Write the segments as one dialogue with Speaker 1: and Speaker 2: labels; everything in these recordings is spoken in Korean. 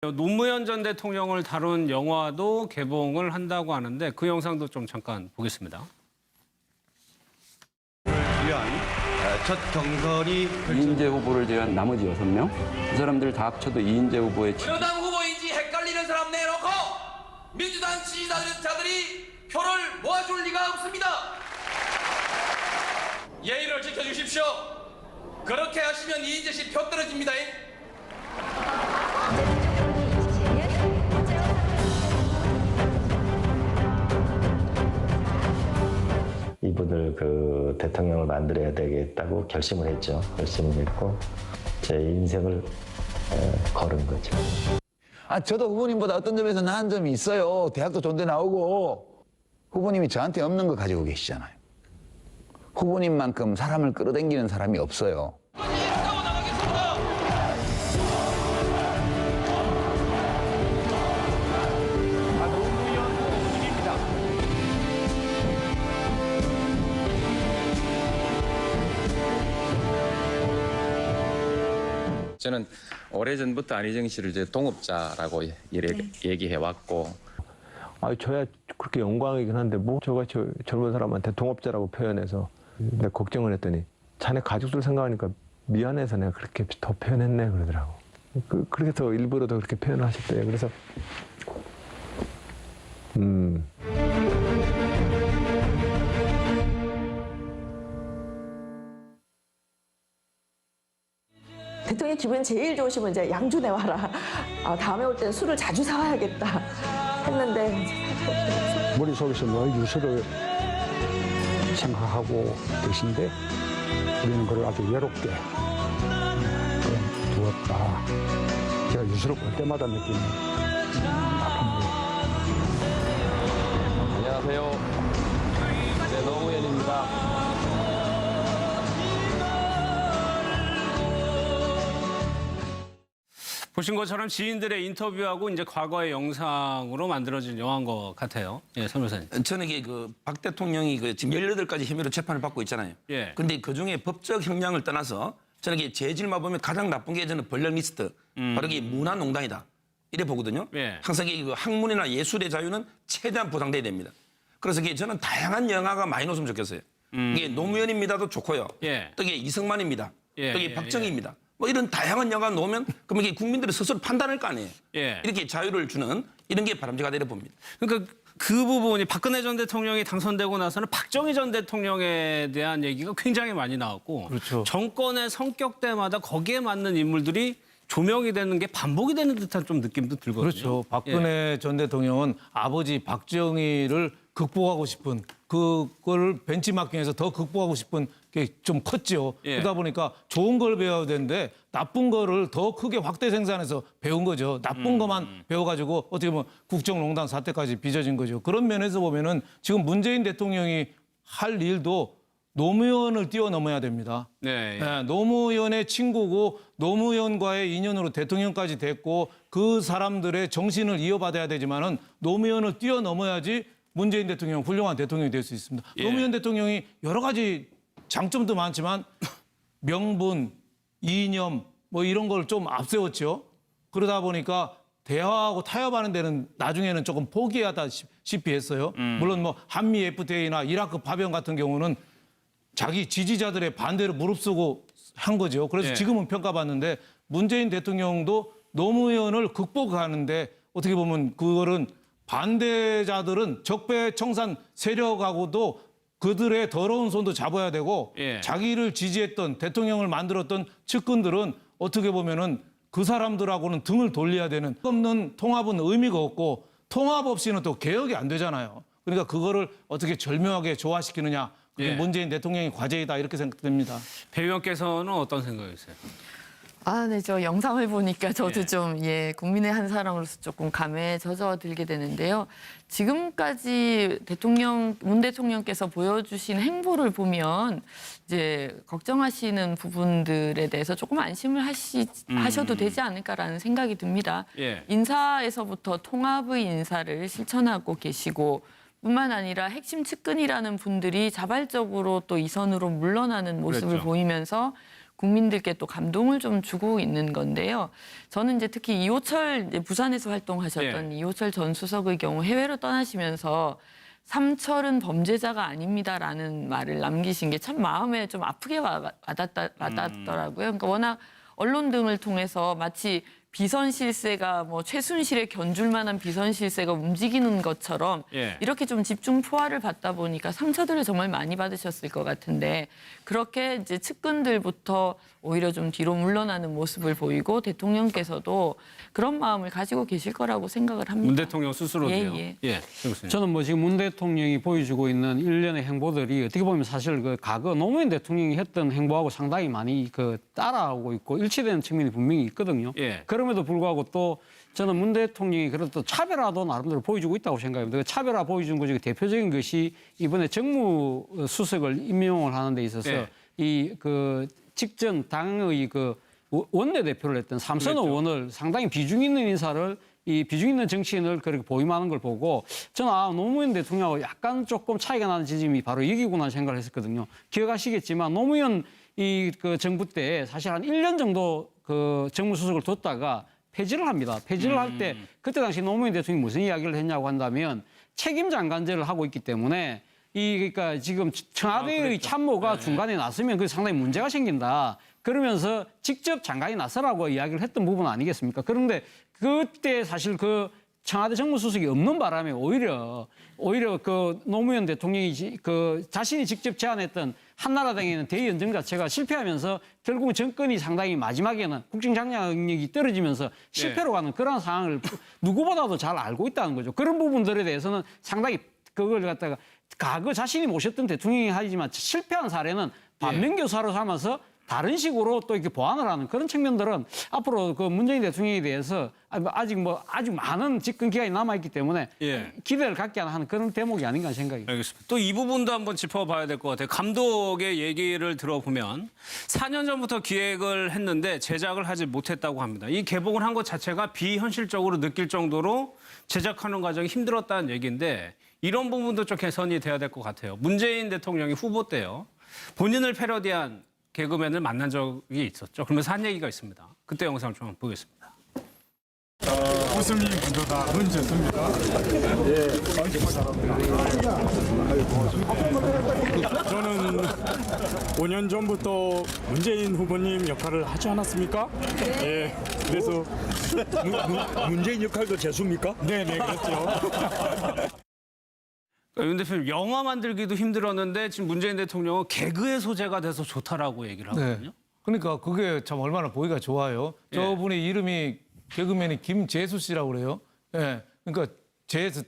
Speaker 1: 노무현 전 대통령을 다룬 영화도 개봉을 한다고 하는데 그 영상도 좀 잠깐 보겠습니다.
Speaker 2: 위한 첫 경선이
Speaker 3: 이인재 후보를 제외한 나머지 6명 그 사람들 다 합쳐도 이인재 후보의
Speaker 4: 여당 후보인지 헷갈리는 사람 내놓고 민주당 지지자들이 표를 모아줄 리가 없습니다. 예의를 지켜주십시오. 그렇게 하시면 이인재 씨 표 떨어집니다.
Speaker 5: 이분을 그 대통령을 만들어야 되겠다고 결심을 했죠. 결심을 했고 제 인생을 걸은 거죠.
Speaker 6: 저도 후보님보다 어떤 점에서 나은 점이 있어요. 대학도 좋은 데 나오고 후보님이 저한테 없는 거 가지고 계시잖아요. 후보님만큼 사람을 끌어당기는 사람이 없어요.
Speaker 7: 저는 오래전부터 안희정 씨를 이제 동업자라고 얘기해 왔고.
Speaker 8: 저야 그렇게 영광이긴 한데 뭐 저같이 젊은 사람한테 동업자라고 표현해서 내가 걱정을 했더니 자네 가족들 생각하니까 미안해서 내가 그렇게 더 표현했네 그러더라고. 그렇게 더 일부러 더 그렇게 표현하셨대요. 그래서
Speaker 9: 대통령 기분 제일 좋으시면 이제 양주 내와라. 다음에 올 때는 술을 자주 사와야겠다 했는데
Speaker 10: 머릿속에서 늘 유서를 생각하고 계신데 우리는 그걸 아주 외롭게 두었다. 제가 유서를 볼 때마다 느끼는 아픔이에요.
Speaker 7: 안녕하세요. 네, 노무현입니다.
Speaker 1: 보신 것처럼 지인들의 인터뷰하고 이제 과거의 영상으로 만들어진 영화인 것 같아요. 예, 선 변호사님.
Speaker 4: 저는 이게 박 대통령이 지금 18가지 혐의로 재판을 받고 있잖아요.
Speaker 1: 예.
Speaker 4: 근데 그 중에 법적 형량을 떠나서 저는 이게 재질만 보면 가장 나쁜 게 저는 벌레리스트. 바로 이게 문화농단이다. 이래 보거든요.
Speaker 1: 예.
Speaker 4: 항상 이 학문이나 예술의 자유는 최대한 보장돼야 됩니다. 그래서 이게 저는 다양한 영화가 많이 나왔으면 좋겠어요. 이게 노무현입니다도 좋고요.
Speaker 1: 예.
Speaker 4: 또 이게 이승만입니다.
Speaker 1: 예,
Speaker 4: 또 이게
Speaker 1: 예,
Speaker 4: 박정희입니다. 뭐 이런 다양한 영화가 나오면 그러면 이게 국민들이 스스로 판단할 거 아니에요.
Speaker 1: 예.
Speaker 4: 이렇게 자유를 주는 이런 게 바람직하다 이래 봅니다.
Speaker 1: 그러니까 그 부분이 박근혜 전 대통령이 당선되고 나서는 박정희 전 대통령에 대한 얘기가 굉장히 많이 나왔고
Speaker 8: 그렇죠.
Speaker 1: 정권의 성격 때마다 거기에 맞는 인물들이 조명이 되는 게 반복이 되는 듯한 좀 느낌도 들거든요.
Speaker 11: 그렇죠. 박근혜 전 대통령은 아버지 박정희를 극복하고 싶은 그걸 벤치마킹해서 더 극복하고 싶은 게 좀 컸죠.
Speaker 1: 예.
Speaker 11: 그러다 보니까 좋은 걸 배워야 되는데 나쁜 거를 더 크게 확대 생산해서 배운 거죠. 나쁜 것만 배워가지고 어떻게 보면 국정농단 사태까지 빚어진 거죠. 그런 면에서 보면은 지금 문재인 대통령이 할 일도 노무현을 뛰어넘어야 됩니다.
Speaker 1: 네, 예.
Speaker 11: 네, 노무현의 친구고 노무현과의 인연으로 대통령까지 됐고 그 사람들의 정신을 이어받아야 되지만은 노무현을 뛰어넘어야지 문재인 대통령 훌륭한 대통령이 될 수 있습니다.
Speaker 1: 예.
Speaker 11: 노무현 대통령이 여러 가지 장점도 많지만 명분, 이념 뭐 이런 걸 좀 앞세웠죠. 그러다 보니까 대화하고 타협하는 데는 나중에는 조금 포기하다시피 했어요. 물론 뭐 한미 FTA나 이라크 파병 같은 경우는 자기 지지자들의 반대를 무릅쓰고 한 거죠. 그래서
Speaker 1: 예.
Speaker 11: 지금은 평가받는데 문재인 대통령도 노무현을 극복하는데 어떻게 보면 그거는 반대자들은 적폐청산 세력하고도 그들의 더러운 손도 잡아야 되고
Speaker 1: 예.
Speaker 11: 자기를 지지했던 대통령을 만들었던 측근들은 어떻게 보면은 그 사람들하고는 등을 돌려야 되는 없는 통합은 의미가 없고 통합 없이는 또 개혁이 안 되잖아요. 그러니까 그거를 어떻게 절묘하게 조화시키느냐. 그게
Speaker 1: 예.
Speaker 11: 문재인 대통령의 과제이다 이렇게 생각됩니다.
Speaker 1: 배 의원께서는 어떤 생각이세요?
Speaker 12: 네, 저 영상을 보니까 저도
Speaker 1: 예.
Speaker 12: 좀, 국민의 한 사람으로서 조금 감에 젖어들게 되는데요. 지금까지 문 대통령께서 보여주신 행보를 보면 이제 걱정하시는 부분들에 대해서 조금 안심을 하셔도 되지 않을까라는 생각이 듭니다.
Speaker 1: 예.
Speaker 12: 인사에서부터 통합의 인사를 실천하고 계시고 뿐만 아니라 핵심 측근이라는 분들이 자발적으로 또 이 선으로 물러나는 모습을
Speaker 1: 그랬죠.
Speaker 12: 보이면서 국민들께 또 감동을 좀 주고 있는 건데요. 저는 이제 특히 이호철 이제 부산에서 활동하셨던 이호철 전 수석의 경우 해외로 떠나시면서 삼철은 범죄자가 아닙니다라는 말을 남기신 게 참 마음에 좀 아프게 와닿더라고요. 그러니까 워낙 언론 등을 통해서 마치 비선 실세가 뭐 최순실에 견줄 만한 비선 실세가 움직이는 것처럼 이렇게 좀 집중 포화를 받다 보니까 상처들을 정말 많이 받으셨을 것 같은데 그렇게 이제 측근들부터 오히려 좀 뒤로 물러나는 모습을 보이고 대통령께서도 그런 마음을 가지고 계실 거라고 생각을 합니다.
Speaker 1: 문 대통령 스스로도요.
Speaker 13: 저는 뭐 지금 문 대통령이 보여주고 있는 일련의 행보들이 어떻게 보면 사실 그 과거 노무현 대통령이 했던 행보하고 상당히 많이 그 따라오고 있고 일치되는 측면이 분명히 있거든요. 그럼에도 불구하고 또 저는 문 대통령이 그래도 또 차별화도 나름대로 보여주고 있다고 생각합니다. 그 차별화 보여준 것 중에 대표적인 것이 이번에 정무수석을 임명을 하는 데 있어서 이 그 직전 당의 그 원내대표를 했던 삼선 의원을 상당히 비중 있는 인사를 이 비중 있는 정치인을 그렇게 보임하는 걸 보고 저는 노무현 대통령하고 약간 조금 차이가 나는 지점이 바로 여기구나 생각을 했었거든요. 기억하시겠지만 노무현 그 정부 때 사실 한 1년 정도 그 정무수석을 뒀다가 폐지를 합니다. 폐지를 할 때 그때 당시 노무현 대통령이 무슨 이야기를 했냐고 한다면 책임 장관제를 하고 있기 때문에 그러니까 지금 청와대의 참모가 중간에 나서면 그게 상당히 문제가 생긴다. 그러면서 직접 장관이 나서라고 이야기를 했던 부분 아니겠습니까? 그런데 그때 사실 그 청와대 정무수석이 없는 바람에 오히려 그 노무현 대통령이 그 자신이 직접 제안했던 한나라당에 있는 대의연정 자체가 실패하면서 결국 정권이 상당히 마지막에는 국정장악력이 떨어지면서 실패로 가는 그런 상황을 누구보다도 잘 알고 있다는 거죠. 그런 부분들에 대해서는 상당히 그걸 갖다가 과거 자신이 모셨던 대통령이 하지만 실패한 사례는 반면교사로 삼아서 다른 식으로 또 이렇게 보완을 하는 그런 측면들은 앞으로 그 문재인 대통령에 대해서 아직 많은 집권 기간이 남아있기 때문에 기대를 갖게 하는 그런 대목이 아닌가 생각이.
Speaker 1: 알겠습니다. 또 이 부분도 한번 짚어봐야 될 것 같아요. 감독의 얘기를 들어보면 4년 전부터 기획을 했는데 제작을 하지 못했다고 합니다. 이 개봉을 한 것 자체가 비현실적으로 느낄 정도로 제작하는 과정이 힘들었다는 얘기인데 이런 부분도 좀 개선이 돼야 될 것 같아요. 문재인 대통령이 후보 때요. 본인을 패러디한 개그맨을 만난 적이 있었죠. 그러면서 한 얘기가 있습니다. 그때 영상 좀 한번 보겠습니다.
Speaker 14: 웃음이 구조다. 문제입니까? 예, 저는 5년 전부터 문재인 후보님 역할을 하지 않았습니까? 예, 그래서 문재인 역할도 재수입니까? 네네, 그렇죠.
Speaker 1: 윤 대표님, 영화 만들기도 힘들었는데 지금 문재인 대통령은 개그의 소재가 돼서 좋다라고 얘기를 하거든요.
Speaker 11: 그러니까 그게 참 얼마나 보기가 좋아요. 저분의 이름이 개그맨이 김재수 씨라고 그래요. 그러니까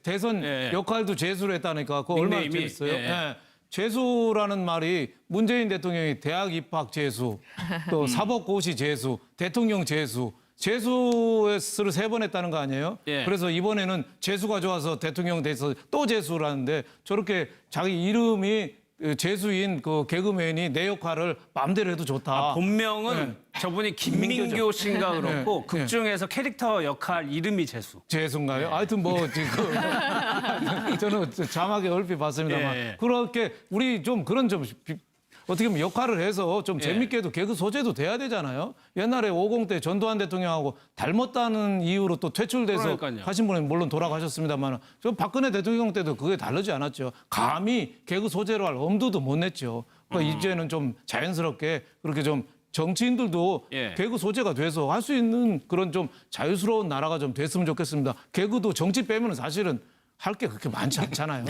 Speaker 11: 대선 역할도 재수를 했다니까 그거 얼마나 재밌어요. 재수라는 말이 문재인 대통령이 대학 입학 재수, 또 사법고시 재수, 대통령 재수, 재수를 3번 했다는 거 아니에요? 그래서 이번에는 재수가 좋아서 대통령 돼서 또 재수라는데 저렇게 자기 이름이 재수인 그 개그맨이 내 역할을 마음대로 해도 좋다.
Speaker 1: 본명은 저분이 김민교 씨인가 그렇고 극 중에서 캐릭터 역할 이름이 재수.
Speaker 11: 재수인가요? 하여튼 뭐 지금 저는 자막에 얼핏 봤습니다만 그렇게 우리 좀 그런 좀 어떻게 보면 역할을 해서 좀 재밌게도 개그 소재도 돼야 되잖아요. 옛날에 50대 전두환 대통령하고 닮았다는 이유로 또 퇴출돼서 하신 분은 물론 돌아가셨습니다만 저 박근혜 대통령 때도 그게 다르지 않았죠. 감히 개그 소재로 할 엄두도 못 냈죠. 그러니까 이제는 좀 자연스럽게 그렇게 좀 정치인들도 개그 소재가 돼서 할 수 있는 그런 좀 자유스러운 나라가 좀 됐으면 좋겠습니다. 개그도 정치 빼면 사실은 할 게 그렇게 많지 않잖아요.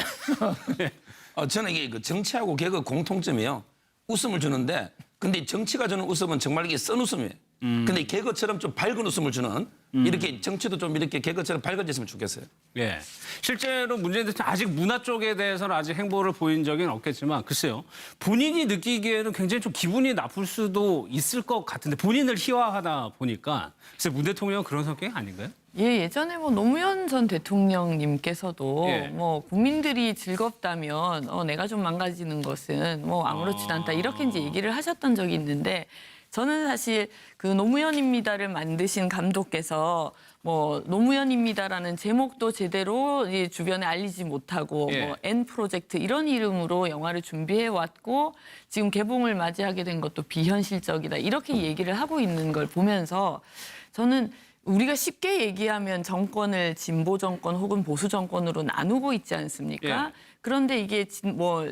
Speaker 4: 저는 이게 그 정치하고 개그 공통점이에요. 웃음을 주는데 근데 정치가 주는 웃음은 정말 이게 쓴 웃음이에요. 근데 개그처럼 좀 밝은 웃음을 주는 이렇게 정치도 좀 이렇게 개그처럼 밝아졌으면 좋겠어요.
Speaker 1: 실제로 문재인 대통령 아직 문화 쪽에 대해서는 아직 행보를 보인 적은 없겠지만 글쎄요. 본인이 느끼기에는 굉장히 좀 기분이 나쁠 수도 있을 것 같은데 본인을 희화하다 보니까 글쎄 문 대통령은 그런 성격이 아닌가요?
Speaker 12: 예전에 뭐 노무현 전 대통령님께서도 뭐 국민들이 즐겁다면 내가 좀 망가지는 것은 뭐 아무렇지도 않다 이렇게 이제 얘기를 하셨던 적이 있는데 저는 사실 그 노무현입니다를 만드신 감독께서 뭐 노무현입니다라는 제목도 제대로 이 주변에 알리지 못하고
Speaker 1: 예.
Speaker 12: 뭐 N 프로젝트 이런 이름으로 영화를 준비해 왔고 지금 개봉을 맞이하게 된 것도 비현실적이다 이렇게 얘기를 하고 있는 걸 보면서 저는 우리가 쉽게 얘기하면 정권을 진보 정권 혹은 보수 정권으로 나누고 있지 않습니까?
Speaker 1: 예.
Speaker 12: 그런데 이게 진보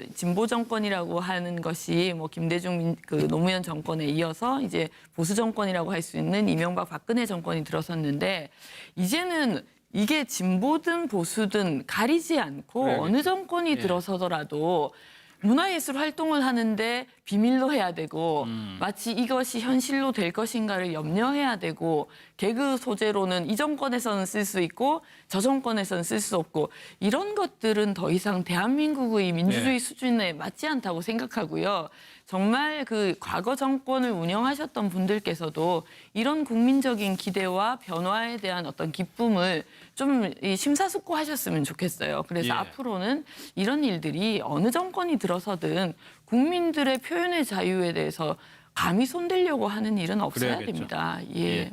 Speaker 12: 정권이라고 하는 것이 뭐 김대중 그 노무현 정권에 이어서 이제 보수 정권이라고 할 수 있는 이명박 박근혜 정권이 들어섰는데 이제는 이게 진보든 보수든 가리지 않고
Speaker 1: 그래야겠죠.
Speaker 12: 어느 정권이 들어서더라도 문화예술 활동을 하는데 비밀로 해야 되고 마치 이것이 현실로 될 것인가를 염려해야 되고 개그 소재로는 이 정권에서는 쓸 수 있고 저 정권에서는 쓸 수 없고 이런 것들은 더 이상 대한민국의 민주주의 수준에 맞지 않다고 생각하고요. 정말 그 과거 정권을 운영하셨던 분들께서도 이런 국민적인 기대와 변화에 대한 어떤 기쁨을 좀 심사숙고하셨으면 좋겠어요. 그래서
Speaker 1: 예.
Speaker 12: 앞으로는 이런 일들이 어느 정권이 들어서든 국민들의 표현의 자유에 대해서 감히 손대려고 하는 일은 없어야
Speaker 1: 그래야겠죠.
Speaker 12: 됩니다. 예.
Speaker 1: 예.